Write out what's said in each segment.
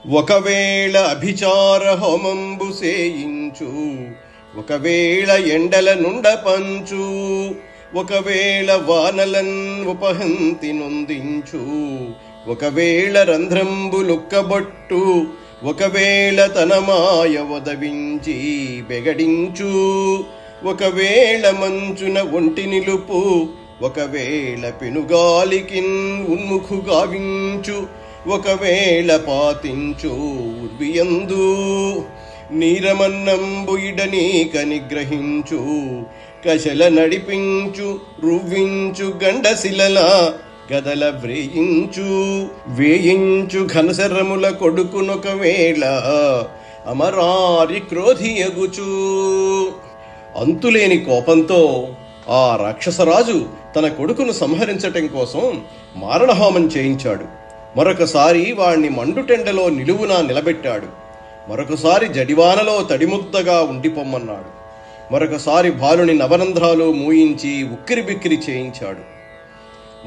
ఒకవేళ అభిచార హోమంబు సేయించు, ఒకవేళ ఎండల నుండ పంచు, ఒకవేళ వానలన్ ఉపహంతి నొందించు, ఒకవేళ రంధ్రంబులుక్కబొట్టు, ఒకవేళ తన మాయ వదవించి బెగడించు, ఒకవేళ మంచున ఒంటి నిలుపు, ఒకవేళ పెనుగాలికిన్ ఉన్ముఖు గావించు, ఒకవేళ పాతించు ఉర్వియందు, నీరమన్నంబు ఇడనీక నిగ్రహించు, కశల నడిపించు రువ్వించు గండశిలల గదల వేయించు ఘనశరముల కొడుకునొకవేళ అమరారి క్రోధియగుచు. అంతులేని కోపంతో ఆ రాక్షసరాజు తన కొడుకును సంహరించటం కోసం మారణహోమం చేయించాడు. మరొకసారి వాణ్ణి మండుటెండలో నిలువునా నిలబెట్టాడు. మరొకసారి జడివానలో తడిముద్దగా ఉండిపోమ్మన్నాడు. మరొకసారి బాలుని నవరంధ్రాలు మూయించి ఉక్కిరిబిక్కిరి చేయించాడు.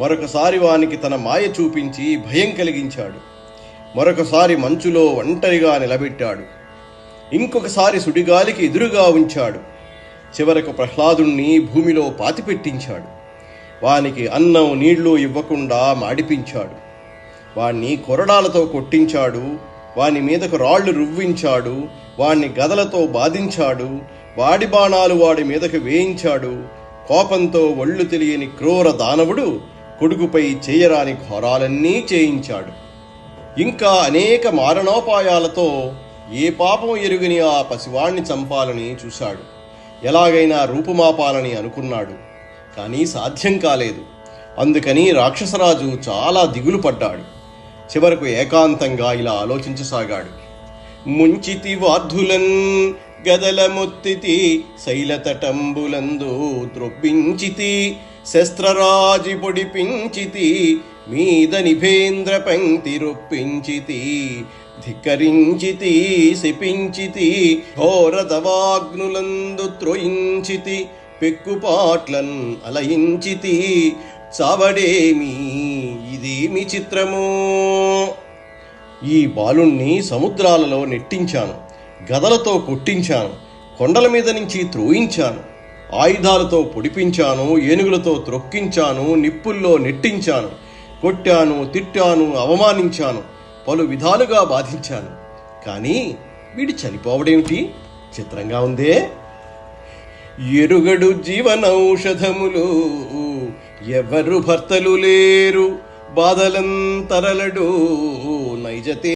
మరొకసారి వానికి తన మాయ చూపించి భయం కలిగించాడు. మరొకసారి మంచులో ఒంటరిగా నిలబెట్టాడు. ఇంకొకసారి సుడిగాలికి ఎదురుగా ఉంచాడు. చివరకు ప్రహ్లాదుణ్ణి భూమిలో పాతిపెట్టించాడు. వానికి అన్నం నీళ్లు ఇవ్వకుండా మాడిపించాడు. వాణ్ణి కొరడాలతో కొట్టించాడు. వాని మీదకు రాళ్లు రువ్వించాడు. వాణ్ణి గదలతో బాధించాడు. వాడి బాణాలు వాడి మీదకు వేయించాడు. కోపంతో ఒళ్ళు తెలియని క్రూర దానవుడు కొడుకుపై చేయరాని ఘోరాలన్నీ చేయించాడు. ఇంకా అనేక మారణోపాయాలతో ఏ పాపం ఎరుగని ఆ పసివాణ్ణి చంపాలని చూశాడు. ఎలాగైనా రూపుమాపాలని అనుకున్నాడు. కానీ సాధ్యం కాలేదు. అందుకని రాక్షసరాజు చాలా దిగులు పడ్డాడు. చివరకు ఏకాంతంగా ఇలా ఆలోచించసాగాడు. ముంచితి వార్ధులన్ గదల మొత్తితి, శైలతటంబులందు ద్రొబ్బించితి, శస్త్రరాజి పొడిపించితి, మీద నిభేంద్ర పంక్తి రొప్పించితి, ధిక్కరించితి శపించితి, ఘోరతవాగ్నులందు త్రోయించితి, పెక్కుపాట్లన్ అలయించితి, చావడేమి ఇదేమి చిత్రమో. ఈ బాలుణ్ణి సముద్రాలలో నెట్టించాను, గదలతో కొట్టించాను, కొండల మీద నుంచి త్రోయించాను, ఆయుధాలతో పొడిపించాను, ఏనుగులతో త్రొక్కించాను, నిప్పుల్లో నెట్టించాను, కొట్టాను, తిట్టాను, అవమానించాను, పలు విధాలుగా బాధించాను. కానీ వీడు చనిపోవడేమిటి? చిత్రంగా ఉందే. ఎరుగడు జీవనౌషధములు, ఎవరు భర్తలు లేరు, బాధలంతరలడు నైజతే